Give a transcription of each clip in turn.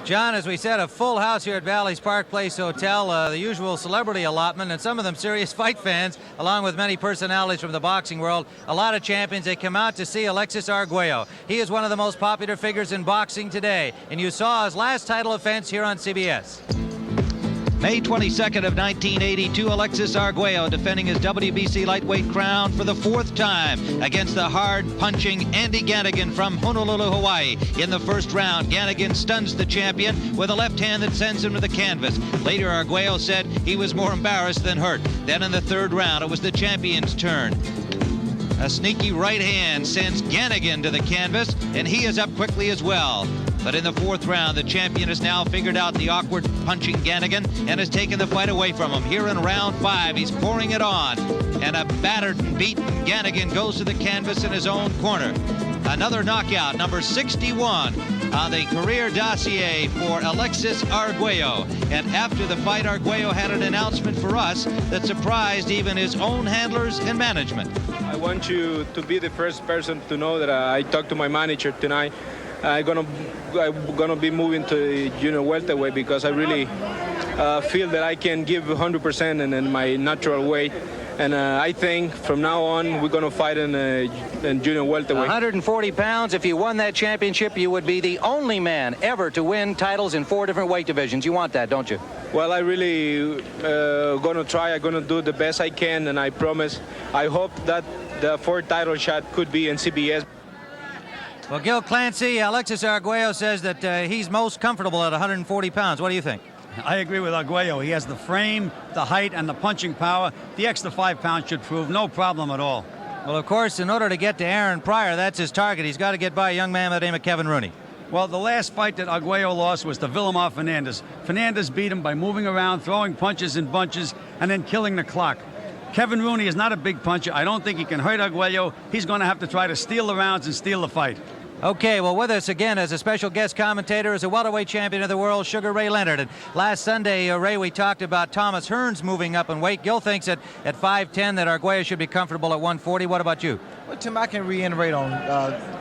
John, as we said, a full house here at Bally's Park Place Hotel, the usual celebrity allotment, and some of them serious fight fans, along with many personalities from the boxing world. A lot of champions. They come out to see Alexis Argüello. He is one of the most popular figures in boxing today, and you saw his last title defense here on CBS. May 22nd of 1982, Alexis Argüello defending his WBC lightweight crown for the 4th time against the hard-punching Andy Ganigan from Honolulu, Hawaii. In the first round, Ganigan stuns the champion with a left hand that sends him to the canvas. Later, Argüello said he was more embarrassed than hurt. Then in the 3rd round, it was the champion's turn. A sneaky right hand sends Ganigan to the canvas, and he is up quickly as well. But in the 4th round, the champion has now figured out the awkward punching Ganigan and has taken the fight away from him. Here in round 5, he's pouring it on. And a battered and beaten Ganigan goes to the canvas in his own corner. Another knockout, number 61 on the career dossier for Alexis Argüello. And after the fight, Argüello had an announcement for us that surprised even his own handlers and management. I want you to be the first person to know that I talked to my manager tonight. I'm gonna be moving to the junior welterweight because I really feel that I can give 100% in my natural weight. And I think from now on, we're going to fight in junior welterweight. 140 pounds. If you won that championship, you would be the only man ever to win titles in 4 different weight divisions. You want that, don't you? Well, I really going to try. I'm going to do the best I can, and I promise. I hope that the 4th title shot could be in CBS. Well, Gil Clancy, Alexis Argüello says that he's most comfortable at 140 pounds. What do you think? I agree with Argüello. He has the frame, the height, and the punching power. The extra 5 pounds should prove no problem at all. Well, of course, in order to get to Aaron Pryor, that's his target. He's got to get by a young man by the name of Kevin Rooney. Well, the last fight that Argüello lost was to Villamar Fernandez. Fernandez beat him by moving around, throwing punches in bunches, and then killing the clock. Kevin Rooney is not a big puncher. I don't think he can hurt Argüello. He's going to have to try to steal the rounds and steal the fight. Okay, well, with us again as a special guest commentator is a welterweight champion of the world, Sugar Ray Leonard. And last Sunday, Ray, we talked about Thomas Hearns moving up in weight. Gil thinks that at 5'10" that Argüello should be comfortable at 140. What about you? Well, Tim, I can reiterate on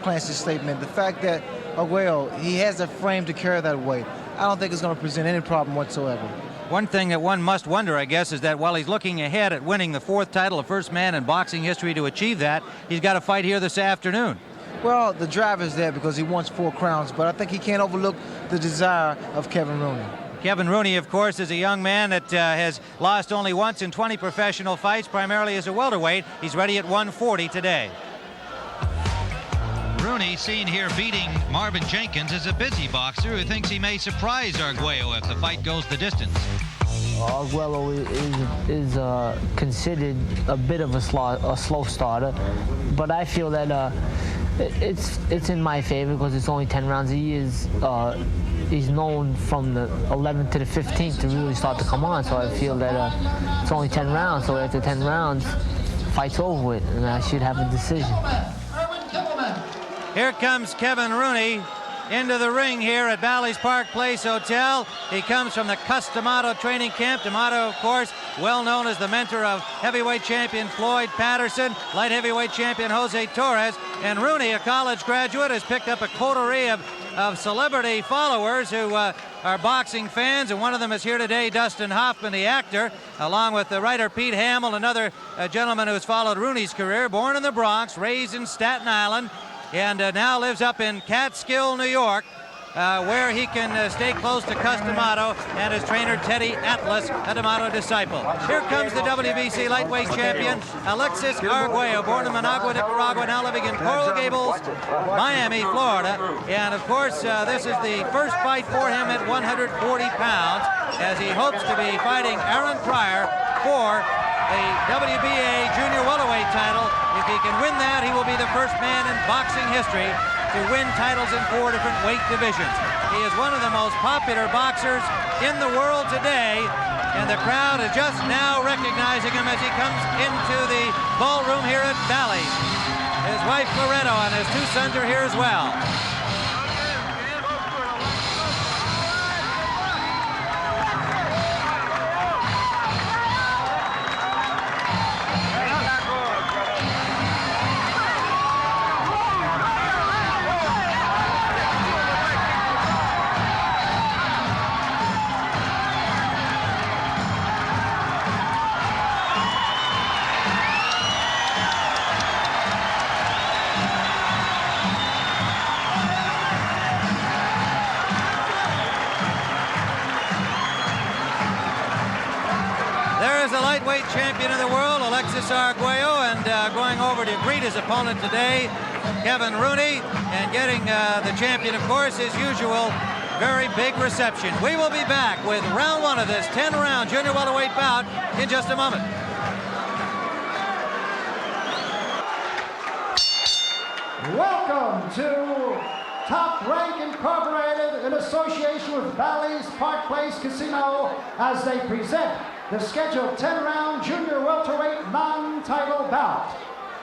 Clancy's statement. The fact that Argüello, he has a frame to carry that weight. I don't think it's going to present any problem whatsoever. One thing that one must wonder, I guess, is that while he's looking ahead at winning the 4th title, the first man in boxing history to achieve that, he's got a fight here this afternoon. Well, the drive is there because he wants 4 crowns, but I think he can't overlook the desire of Kevin Rooney. Kevin Rooney, of course, is a young man that has lost only once in 20 professional fights, primarily as a welterweight. He's ready at 140 today. Rooney, seen here beating Marvin Jenkins, is a busy boxer who thinks he may surprise Argüello if the fight goes the distance. Argüello is considered a bit of a slow starter, but I feel that it's in my favor because it's only 10 rounds. He's known from the 11th to the 15th to really start to come on, so I feel that it's only 10 rounds, so after 10 rounds, fight's over with, and I should have a decision. Here comes Kevin Rooney into the ring here at Bally's Park Place Hotel. He comes from the Cus D'Amato training camp. D'Amato, of course, well known as the mentor of heavyweight champion Floyd Patterson, light heavyweight champion Jose Torres, and Rooney, a college graduate, has picked up a coterie of celebrity followers who are boxing fans, and one of them is here today, Dustin Hoffman, the actor, along with the writer Pete Hamill, another gentleman who has followed Rooney's career, born in the Bronx, raised in Staten Island, and now lives up in Catskill, New York, where he can stay close to Cus D'Amato and his trainer Teddy Atlas, a D'Amato disciple. Here comes the WBC lightweight champion, Alexis Argüello, born in Managua, Nicaragua, now living in Coral Gables, Miami, Florida. And of course, this is the first fight for him at 140 pounds, as he hopes to be fighting Aaron Pryor for the WBA junior welterweight title. If he can win that, he will be the first man in boxing history to win titles in 4 different weight divisions. He is one of the most popular boxers in the world today, and the crowd is just now recognizing him as he comes into the ballroom here at Bally's. His wife Loretto and his 2 sons are here as well. champion of the world, Alexis Argüello, and going over to greet his opponent today, Kevin Rooney, and getting the champion, of course, his usual very big reception. We will be back with round one of this 10-round junior welterweight bout in just a moment. Welcome to Top Rank Incorporated in association with Bally's Park Place Casino as they present the scheduled 10-round junior welterweight non-title bout.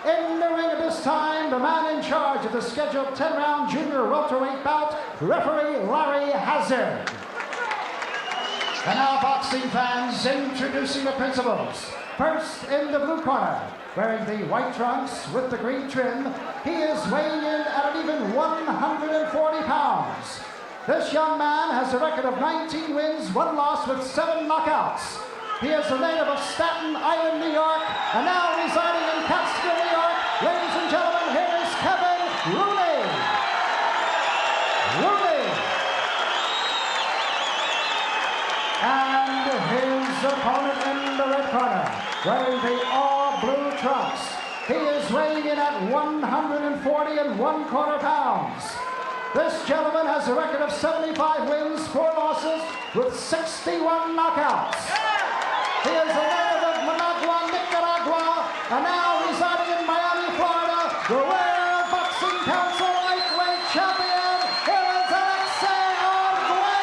In the ring at this time, the man in charge of the scheduled 10-round junior welterweight bout, referee Larry Hazard. And now, boxing fans, introducing the principals. First, in the blue corner, wearing the white trunks with the green trim, he is weighing in at an even 140 pounds. This young man has a record of 19 wins, 1 loss with 7 knockouts. He is a native of Staten Island, New York, and now residing in Catskill, New York. Ladies and gentlemen, here is Kevin Rooney. And his opponent in the red corner, wearing the all-blue trunks. He is weighing in at 140 1/4 pounds. This gentleman has a record of 75 wins, 4 losses, with 61 knockouts. He is a native of Managua, Nicaragua, and now residing in Miami, Florida, the World Boxing Council lightweight champion. Here is Alexis Argüello.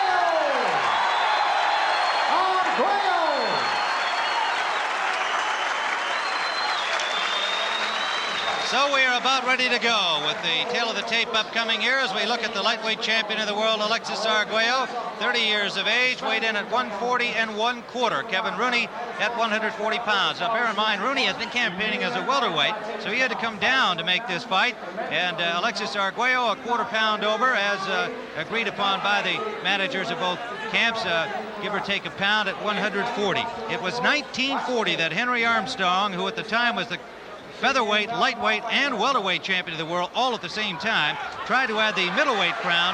So we are about ready to go with the tail of the tape upcoming here as we look at the lightweight champion of the world, Alexis Argüello, 30 years of age, weighed in at 140 1/4. Kevin Rooney at 140 pounds. Now bear in mind, Rooney has been campaigning as a welterweight, so he had to come down to make this fight. And Alexis Argüello, a 1/4 pound over, as agreed upon by the managers of both camps, give or take a pound at 140. It was 1940 that Henry Armstrong, who at the time was the featherweight, lightweight, and welterweight champion of the world all at the same time, tried to add the middleweight crown,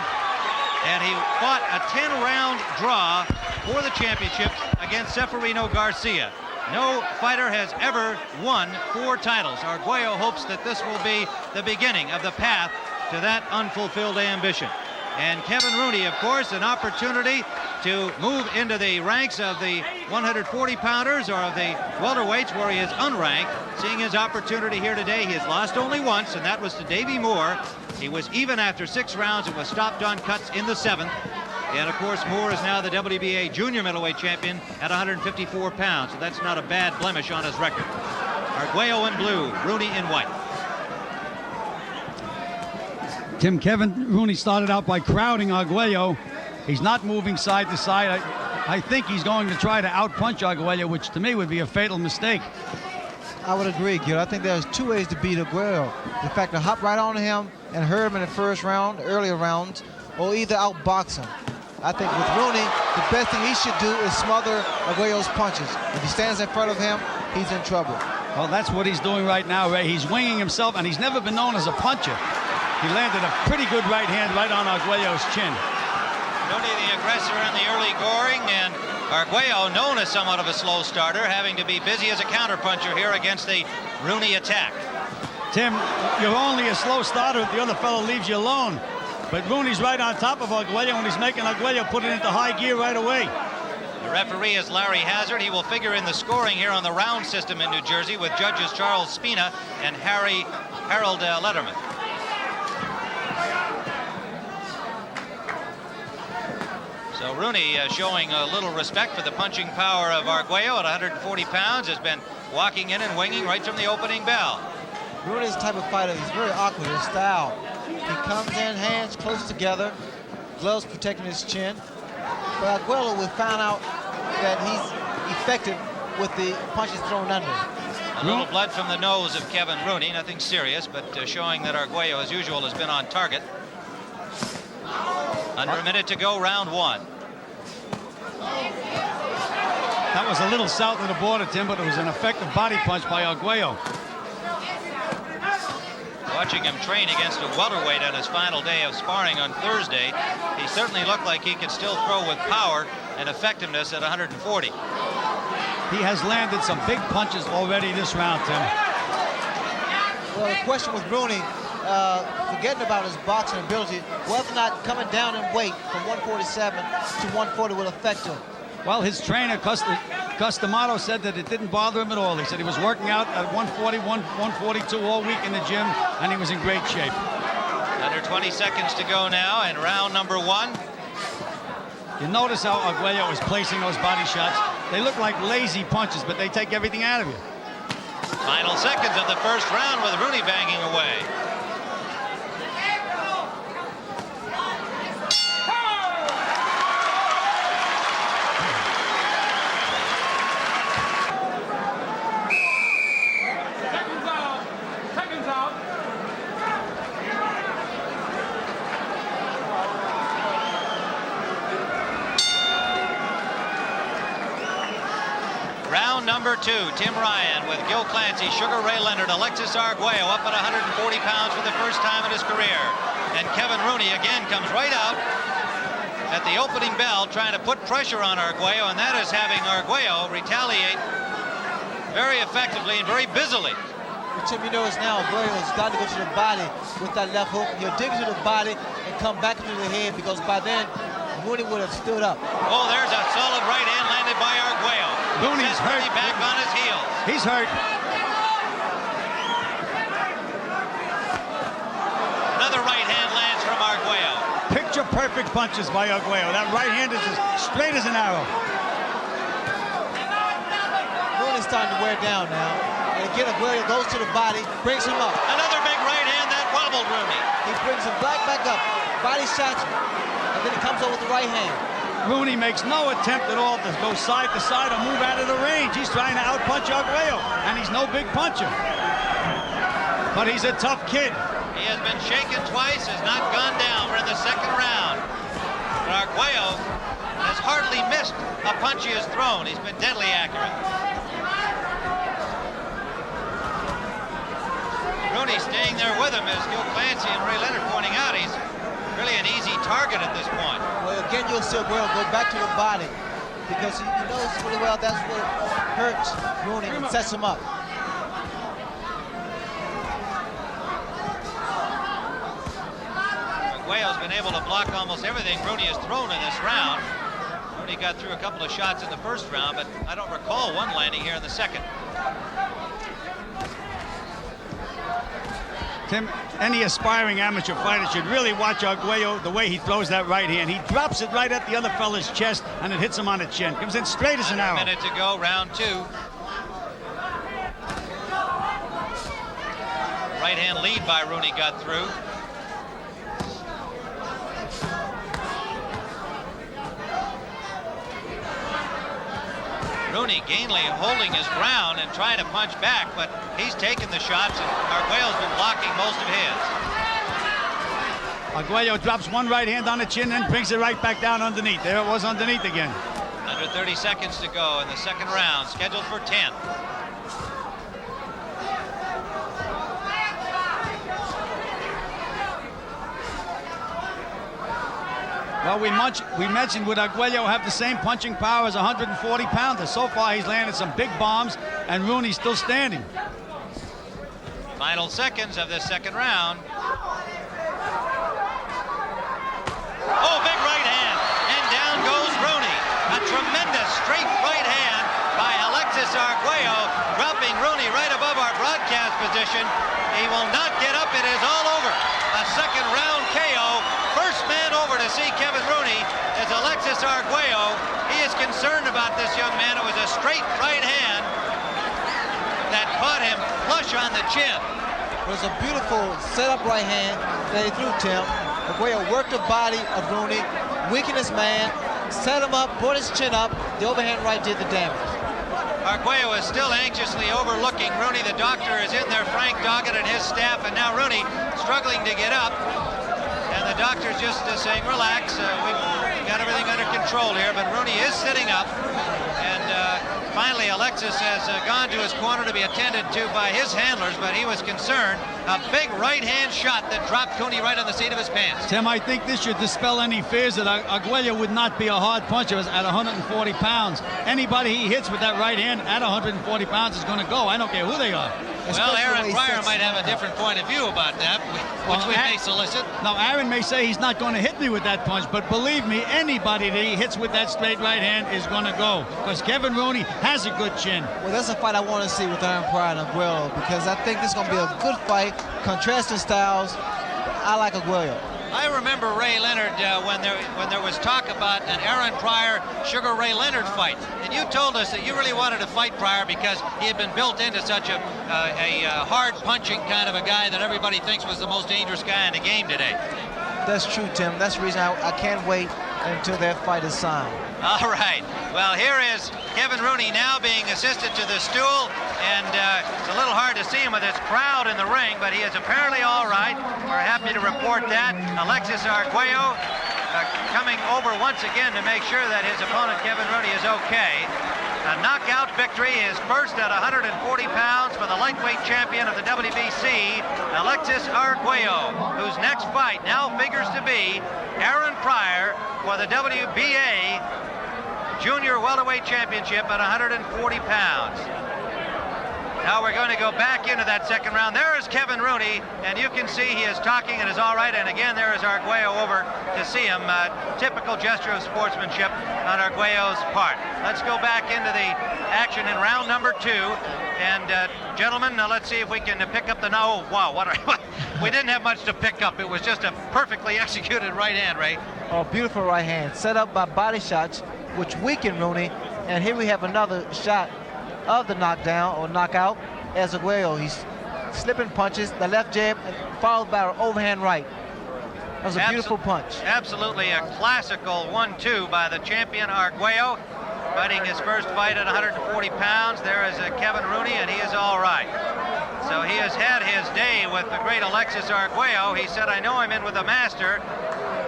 and he fought a 10-round draw for the championship against Seferino Garcia. No fighter has ever won 4 titles. Argüello hopes that this will be the beginning of the path to that unfulfilled ambition. And Kevin Rooney, of course, an opportunity to move into the ranks of the 140-pounders or of the welterweights where he is unranked. Seeing his opportunity here today, he has lost only once, and that was to Davey Moore. He was even after 6 rounds. It was stopped on cuts in the 7th. And, of course, Moore is now the WBA junior middleweight champion at 154 pounds, so that's not a bad blemish on his record. Argüello in blue, Rooney in white. Tim, Kevin Rooney started out by crowding Argüello. He's not moving side to side. I think he's going to try to outpunch Argüello, which to me would be a fatal mistake. I would agree, Gil. I think there's 2 ways to beat Argüello. The fact to hop right on him and hurt him in the first round, the earlier rounds, or either outbox him. I think with Rooney, the best thing he should do is smother Argüello's punches. If he stands in front of him, he's in trouble. Well, that's what he's doing right now, Ray. He's winging himself, and he's never been known as a puncher. He landed a pretty good right hand right on Argüello's chin. Rooney the aggressor in the early goring, and Argüello, known as somewhat of a slow starter, having to be busy as a counterpuncher here against the Rooney attack. Tim, you're only a slow starter if the other fellow leaves you alone. But Rooney's right on top of Argüello, and he's making Argüello put it into high gear right away. The referee is Larry Hazard. He will figure in the scoring here on the round system in New Jersey with judges Charles Spina and Harold Letterman. So Rooney showing a little respect for the punching power of Argüello at 140 pounds, has been walking in and winging right from the opening bell. Rooney's the type of fighter, he's very awkward, his style. He comes in, hands close together, gloves protecting his chin. But Argüello, we found out that he's effective with the punches thrown under. A little blood from the nose of Kevin Rooney, nothing serious, but showing that Argüello, as usual, has been on target. Under a minute to go, round 1. That was a little south of the border, Tim, but it was an effective body punch by Argüello. Watching him train against a welterweight on his final day of sparring on Thursday, he certainly looked like he could still throw with power and effectiveness at 140. He has landed some big punches already this round, Tim. Well, the question with Rooney, forgetting about his boxing ability, whether or not coming down in weight from 147 to 140 will affect him. Well, his trainer, Custamato, said that it didn't bother him at all. He said he was working out at 141, 142 all week in the gym, and he was in great shape. Under 20 seconds to go now in round number 1. You notice how Argüello is placing those body shots. They look like lazy punches, but they take everything out of you. Final seconds of the first round with Rooney banging away. Number 2, Tim Ryan with Gil Clancy, Sugar Ray Leonard, Alexis Argüello up at 140 pounds for the first time in his career. And Kevin Rooney again comes right out at the opening bell trying to put pressure on Argüello, and that is having Argüello retaliate very effectively and very busily. Tim, you notice now Argüello's got to go to the body with that left hook. He'll dig to the body and come back into the head, because by then Rooney would have stood up. Oh, there's a solid right hand landed by Argüello. Rooney's hurt. Back on his heels. He's hurt. Another right hand lands from Argüello. Picture perfect punches by Argüello. That right hand is as straight as an arrow. Rooney's starting to wear down now. And again, Argüello goes to the body, brings him up. Another big right hand that wobbled Rooney. He brings him back up. Body shots, and then he comes over with the right hand. Rooney makes no attempt at all to go side to side or move out of the range. He's trying to outpunch Argüello, and he's no big puncher. But he's a tough kid. He has been shaken twice, has not gone down. We're in the second round. But Argüello has hardly missed a punch he has thrown. He's been deadly accurate. Rooney staying there with him, as Gil Clancy and Ray Leonard pointing out. He's really an easy target at this point. Well, again, you'll see Argüello go back to the body, because he knows really well that's what hurts Rooney and sets him up. Argüello's been able to block almost everything Rooney has thrown in this round. Rooney got through a couple of shots in the first round, but I don't recall one landing here in the second. Tim, any aspiring amateur fighter should really watch Argüello, the way he throws that right hand. He drops it right at the other fella's chest, and it hits him on the chin. Comes in straight as an arrow. A minute to go, round 2. Right hand lead by Rooney got through. Rooney gamely holding his ground and trying to punch back, but he's taken the shots, and Argüello's been blocking most of his. Argüello drops one right hand on the chin and brings it right back down underneath. There it was underneath again. Under 30 seconds to go in the second round, scheduled for 10. Well, we mentioned would Argüello have the same punching power as a 140-pounder. So far, he's landed some big bombs, and Rooney's still standing. Final seconds of this second round. Oh, big right hand, and down goes Rooney. A tremendous straight right hand by Alexis Argüello, dropping Rooney right above our broadcast position. He will not get up. It is all over. A second round KO. First man over to see Kevin Rooney is Alexis Argüello. He is concerned about this young man. It was a straight right hand that caught him flush on the chin. It was a beautiful setup right hand that he threw, Tim. Argüello worked the body of Rooney, weakened his man, set him up, brought his chin up. The overhand right did the damage. Argüello is still anxiously overlooking Rooney. The doctor is in there, Frank Doggett and his staff, and now Rooney struggling to get up. And the doctor's just saying, relax. We've got everything under control here, but Rooney is sitting up. And finally, Alexis has gone to his corner to be attended to by his handlers, but he was concerned. A big right-hand shot that dropped Rooney right on the seat of his pants. Tim, I think this should dispel any fears that Argüello would not be a hard puncher at 140 pounds. Anybody he hits with that right hand at 140 pounds is going to go. I don't care who they are. Well, Aaron Pryor might have a different point of view about that, which we may solicit. Now, Aaron may say he's not going to hit me with that punch, but believe me, anybody that he hits with that straight right hand is going to go, because Kevin Rooney has a good chin. Well, that's a fight I want to see with Aaron Pryor and Argüello, because I think this is going to be a good fight, contrasting styles. I like Argüello. I remember Ray Leonard when there was talk about an Aaron Pryor Sugar Ray Leonard fight, and you told us that you really wanted to fight Pryor because he had been built into such a hard punching kind of a guy that everybody thinks was the most dangerous guy in the game today. That's true, Tim. That's the reason I can't wait until that fight is signed. All right. Well, here is Kevin Rooney now being assisted to the stool, and it's a little hard to see him with this crowd in the ring, but he is apparently all right. We're happy to report that. Alexis Argüello coming over once again to make sure that his opponent, Kevin Rooney, is okay. A knockout victory, his first at 140 pounds for the lightweight champion of the WBC, Alexis Argüello, whose next fight now figures to be Aaron Pryor for the WBA Junior Welterweight Championship at 140 pounds. Now we're going to go back into that second round. There is Kevin Rooney, and you can see he is talking and is all right. And again, there is Argüello over to see him. Typical gesture of sportsmanship on Argüello's part. Let's go back into the action in round number 2. And gentlemen, now let's see if we can pick up the... Oh, wow, we didn't have much to pick up. It was just a perfectly executed right hand, Ray. Oh, beautiful right hand, set up by body shots, which weakened Rooney. And here we have another shot of the knockdown or knockout as Argüello. He's slipping punches, the left jab followed by an overhand right. That was a beautiful punch. Absolutely a classical 1-2 by the champion Argüello, fighting his first fight at 140 pounds. There is Kevin Rooney, and he is all right. So he has had his day with the great Alexis Argüello. He said, I know I'm in with the master.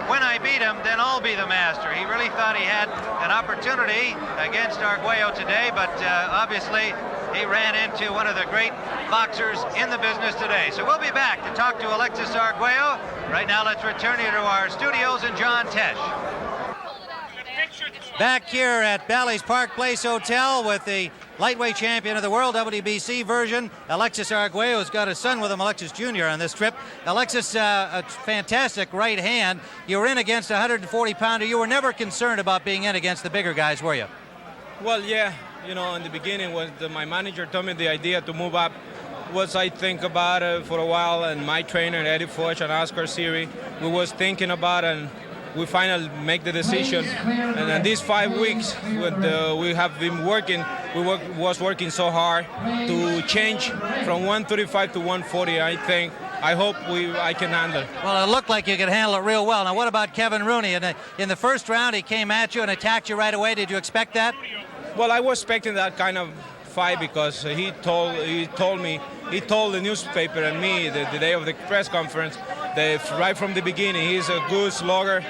When I beat him, then I'll be the master. He really thought he had an opportunity against Argüello today, but obviously he ran into one of the great boxers in the business today. So we'll be back to talk to Alexis Argüello. Right now, let's return you to our studios in John Tesh. Back here at Bally's Park Place Hotel with the lightweight champion of the world, WBC version, Alexis Argüello, has got his son with him, Alexis Jr., on this trip. Alexis, a fantastic right hand. You were in against a 140-pounder. You were never concerned about being in against the bigger guys, were you? Well, yeah. You know, in the beginning, when my manager told me the idea to move up, I think about it for a while, and my trainer, Eddie Foch and Oscar Siri, we was thinking about it, and we finally make the decision. And in these 5 weeks, we have been working, was working so hard to change from 135 to 140. I hope I can handle it. Well, it looked like you could handle it real well. Now, what about Kevin Rooney? In the first round, he came at you and attacked you right away. Did you expect that? Well, I was expecting that kind of fight because he told the newspaper and me the day of the press conference that right from the beginning he's a good slugger.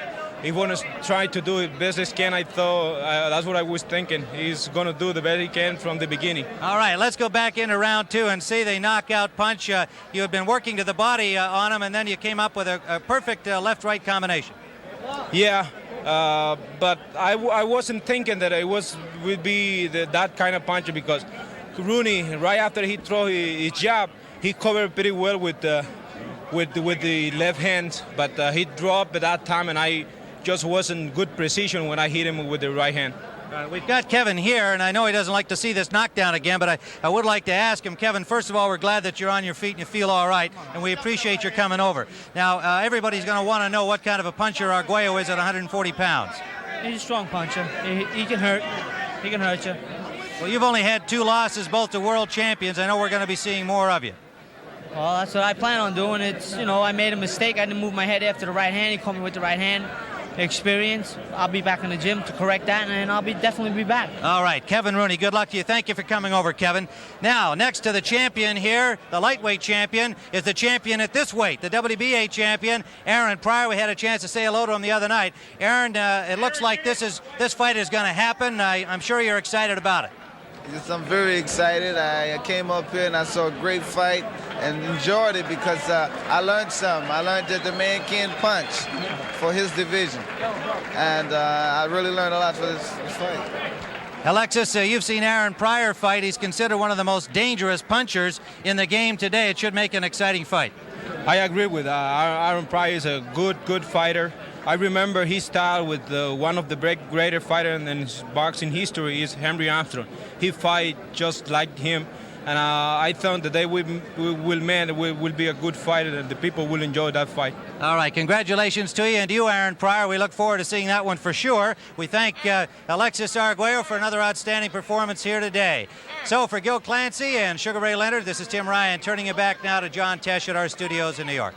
He wants to try to do it best he can. I thought that's what I was thinking. He's going to do the best he can from the beginning. All right, let's go back into round 2 and see the knockout punch. You had been working to the body on him, and then you came up with a perfect left-right combination. Yeah, but I wasn't thinking that it would be that kind of punch, because Rooney, right after he threw his jab, he covered pretty well with the left hand, but he dropped at that time, and I just wasn't good precision when I hit him with the right hand. We've got Kevin here, and I know he doesn't like to see this knockdown again, but I would like to ask him, Kevin, first of all, we're glad that you're on your feet and you feel all right, and we appreciate your coming over. Now, everybody's going to want to know what kind of a puncher Argüello is at 140 pounds. He's a strong puncher. He can hurt. He can hurt you. Well, you've only had 2 losses, both to world champions. I know we're going to be seeing more of you. Well, that's what I plan on doing. I made a mistake. I didn't move my head after the right hand. He caught me with the right hand. experience. I'll be back in the gym to correct that, and I'll definitely be back. All right, Kevin Rooney, good luck to you. Thank you for coming over, Kevin. Now, next to the champion here, the lightweight champion, is the champion at this weight, the WBA champion, Aaron Pryor. We had a chance to say hello to him the other night. Aaron, it looks like this fight is going to happen. I'm sure you're excited about it. Yes, I'm very excited. I came up here and I saw a great fight and enjoyed it because I learned something. I learned that the man can punch for his division. And I really learned a lot for this fight. Alexis, you've seen Aaron Pryor fight. He's considered one of the most dangerous punchers in the game today. It should make an exciting fight. I agree with Aaron Pryor is a good fighter. I remember his style with one of the greater fighters in boxing history is Henry Armstrong. He fight just like him, and I thought that they will be a good fight, and the people will enjoy that fight. All right, congratulations to you and to you, Aaron Pryor. We look forward to seeing that one for sure. We thank Alexis Argüello for another outstanding performance here today. So for Gil Clancy and Sugar Ray Leonard, this is Tim Ryan, turning it back now to John Tesh at our studios in New York.